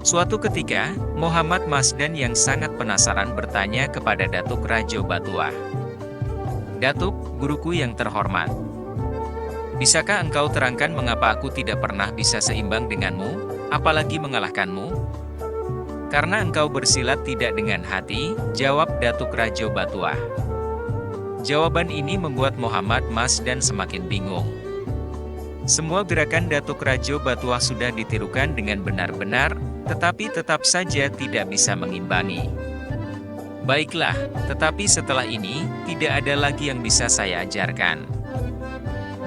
Suatu ketika, Muhammad Masdan yang sangat penasaran bertanya kepada Datuk Rajo Batuah. "Datuk, guruku yang terhormat. Bisakah engkau terangkan mengapa aku tidak pernah bisa seimbang denganmu, apalagi mengalahkanmu?" "Karena engkau bersilat tidak dengan hati," jawab Datuk Rajo Batuah. Jawaban ini membuat Muhammad Masdan semakin bingung. Semua gerakan Datuk Rajo Batuah sudah ditirukan dengan benar-benar, tetapi tetap saja tidak bisa mengimbangi. "Baiklah, tetapi setelah ini, tidak ada lagi yang bisa saya ajarkan.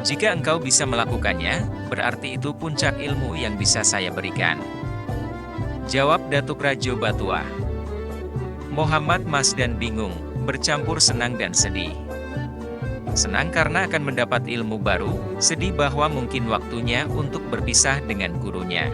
Jika engkau bisa melakukannya, berarti itu puncak ilmu yang bisa saya berikan," jawab Datuk Rajo Batuah. Muhammad Masdan bingung, bercampur senang dan sedih. Senang karena akan mendapat ilmu baru, sedih bahwa mungkin waktunya untuk berpisah dengan gurunya.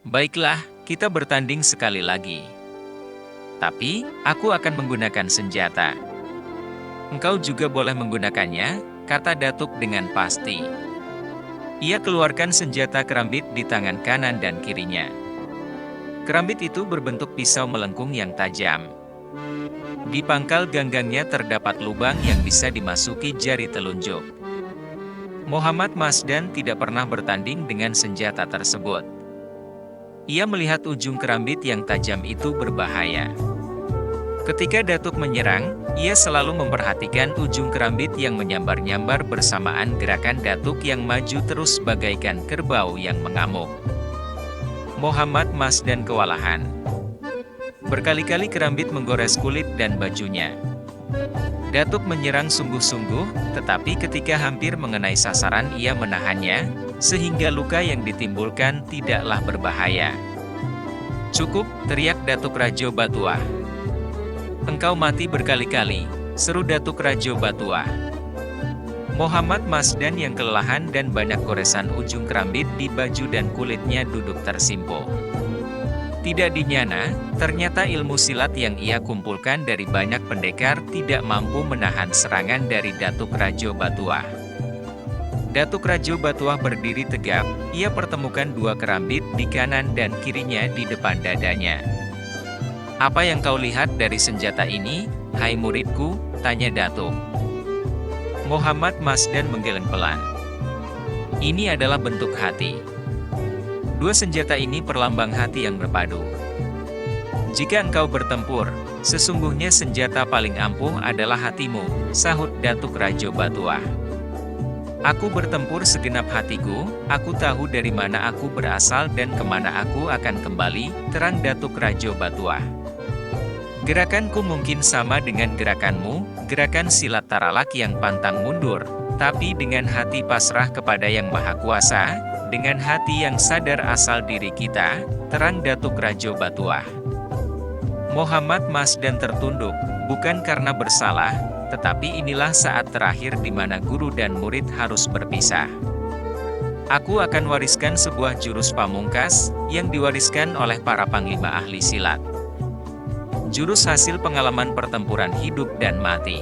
"Baiklah, kita bertanding sekali lagi. Tapi, aku akan menggunakan senjata. Engkau juga boleh menggunakannya," kata Datuk dengan pasti. Ia keluarkan senjata kerambit di tangan kanan dan kirinya. Kerambit itu berbentuk pisau melengkung yang tajam. Di pangkal ganggangnya terdapat lubang yang bisa dimasuki jari telunjuk. Muhammad Masdan tidak pernah bertanding dengan senjata tersebut. Ia melihat ujung kerambit yang tajam itu berbahaya. Ketika Datuk menyerang, ia selalu memperhatikan ujung kerambit yang menyambar-nyambar bersamaan gerakan Datuk yang maju terus bagaikan kerbau yang mengamuk. Muhammad Masdan kewalahan. Berkali-kali kerambit menggores kulit dan bajunya. Datuk menyerang sungguh-sungguh, tetapi ketika hampir mengenai sasaran ia menahannya, sehingga luka yang ditimbulkan tidaklah berbahaya. "Cukup," teriak Datuk Rajo Batuah. "Engkau mati berkali-kali," seru Datuk Rajo Batuah. Muhammad Masdan yang kelelahan dan banyak goresan ujung kerambit di baju dan kulitnya duduk tersimpul. Tidak dinyana, ternyata ilmu silat yang ia kumpulkan dari banyak pendekar tidak mampu menahan serangan dari Datuk Rajo Batuah. Datuk Rajo Batuah berdiri tegap, ia pertemukan dua kerambit di kanan dan kirinya di depan dadanya. "Apa yang kau lihat dari senjata ini, hai muridku?" tanya Datuk. Muhammad Masdan menggeleng pelan. "Ini adalah bentuk hati. Dua senjata ini perlambang hati yang berpadu. Jika engkau bertempur, sesungguhnya senjata paling ampuh adalah hatimu," sahut Datuk Rajo Batuah. "Aku bertempur segenap hatiku, aku tahu dari mana aku berasal dan kemana aku akan kembali," terang Datuk Rajo Batuah. "Gerakanku mungkin sama dengan gerakanmu, gerakan silat taralak yang pantang mundur, tapi dengan hati pasrah kepada Yang Maha Kuasa, dengan hati yang sadar asal diri kita," terang Datuk Rajo Batuah. Muhammad Masdan tertunduk, bukan karena bersalah, tetapi inilah saat terakhir di mana guru dan murid harus berpisah. "Aku akan wariskan sebuah jurus pamungkas, yang diwariskan oleh para panglima ahli silat. Jurus hasil pengalaman pertempuran hidup dan mati.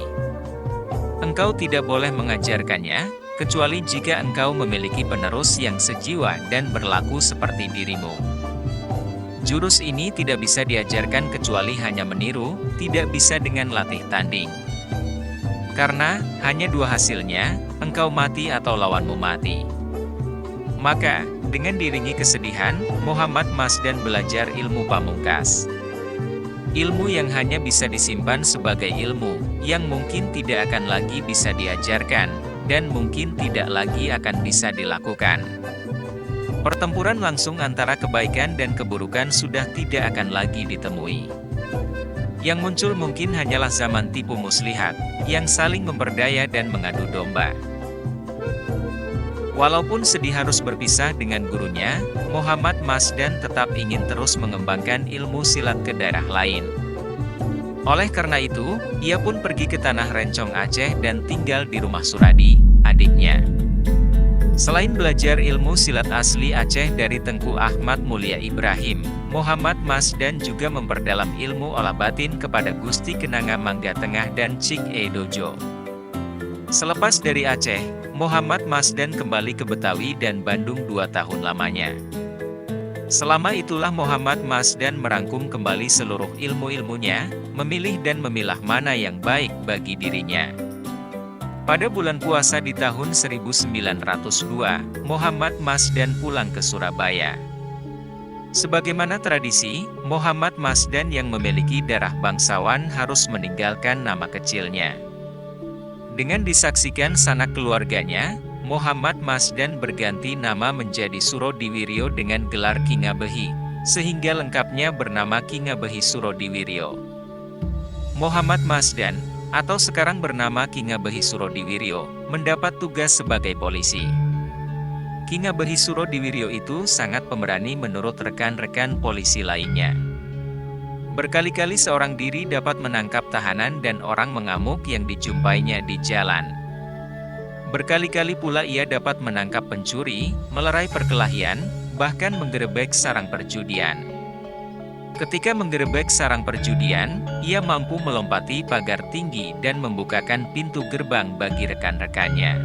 Engkau tidak boleh mengajarkannya, kecuali jika engkau memiliki penerus yang sejiwa dan berlaku seperti dirimu. Jurus ini tidak bisa diajarkan kecuali hanya meniru, tidak bisa dengan latih tanding. Karena, hanya dua hasilnya, engkau mati atau lawanmu mati." Maka, dengan diiringi kesedihan, Muhammad Masdan belajar ilmu pamungkas. Ilmu yang hanya bisa disimpan sebagai ilmu, yang mungkin tidak akan lagi bisa diajarkan, dan mungkin tidak lagi akan bisa dilakukan. Pertempuran langsung antara kebaikan dan keburukan sudah tidak akan lagi ditemui. Yang muncul mungkin hanyalah zaman tipu muslihat, yang saling memperdaya dan mengadu domba. Walaupun sedih harus berpisah dengan gurunya, Muhammad Masdan tetap ingin terus mengembangkan ilmu silat ke daerah lain. Oleh karena itu, ia pun pergi ke Tanah Rencong Aceh dan tinggal di rumah Suradi, adiknya. Selain belajar ilmu silat asli Aceh dari Tengku Ahmad Mulia Ibrahim, Muhammad Masdan juga memperdalam ilmu olah batin kepada Gusti Kenanga Mangga Tengah dan Cik E Dojo. Selepas dari Aceh, Muhammad Masdan kembali ke Betawi dan Bandung 2 tahun lamanya. Selama itulah Muhammad Masdan merangkum kembali seluruh ilmu-ilmunya, memilih dan memilah mana yang baik bagi dirinya. Pada bulan puasa di tahun 1902, Muhammad Masdan pulang ke Surabaya. Sebagaimana tradisi, Muhammad Masdan yang memiliki darah bangsawan harus meninggalkan nama kecilnya. Dengan disaksikan sanak keluarganya, Muhammad Masdan berganti nama menjadi Surodiwiryo dengan gelar Kingabehi, sehingga lengkapnya bernama Kingabehi Surodiwiryo. Muhammad Masdan, atau sekarang bernama Kingabehi Surodiwiryo, mendapat tugas sebagai polisi. Kingabehi Surodiwiryo itu sangat pemberani menurut rekan-rekan polisi lainnya. Berkali-kali seorang diri dapat menangkap tahanan dan orang mengamuk yang dijumpainya di jalan. Berkali-kali pula ia dapat menangkap pencuri, melerai perkelahian, bahkan menggerebek sarang perjudian. Ketika menggerebek sarang perjudian, ia mampu melompati pagar tinggi dan membukakan pintu gerbang bagi rekan-rekannya.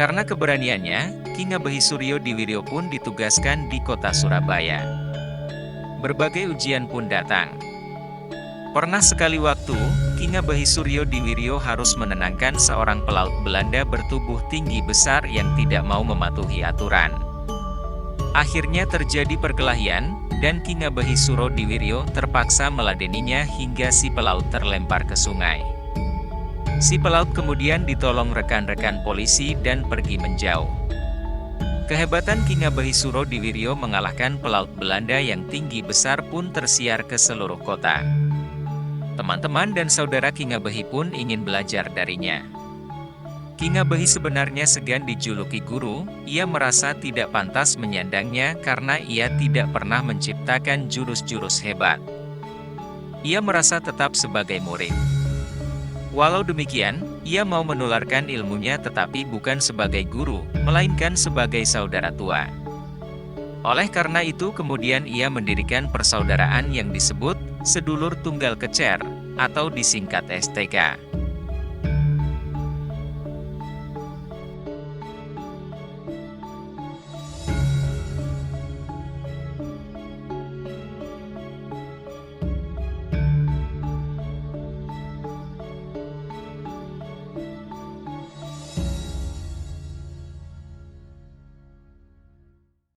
Karena keberaniannya, Kingabehi Surodiwiryo pun ditugaskan di kota Surabaya. Berbagai ujian pun datang. Pernah sekali waktu, Kingabehi Surodiwiryo harus menenangkan seorang pelaut Belanda bertubuh tinggi besar yang tidak mau mematuhi aturan. Akhirnya terjadi perkelahian, dan Kingabehi Surodiwiryo terpaksa meladeninya hingga si pelaut terlempar ke sungai. Si pelaut kemudian ditolong rekan-rekan polisi dan pergi menjauh. Kehebatan Kingabehi Surodiwiryo mengalahkan pelaut Belanda yang tinggi besar pun tersiar ke seluruh kota. Teman-teman dan saudara Kingabehi pun ingin belajar darinya. Kingabehi sebenarnya segan dijuluki guru, ia merasa tidak pantas menyandangnya karena ia tidak pernah menciptakan jurus-jurus hebat. Ia merasa tetap sebagai murid. Walau demikian, ia mau menularkan ilmunya tetapi bukan sebagai guru, melainkan sebagai saudara tua. Oleh karena itu kemudian ia mendirikan persaudaraan yang disebut Sedulur Tunggal Kecer, atau disingkat STK.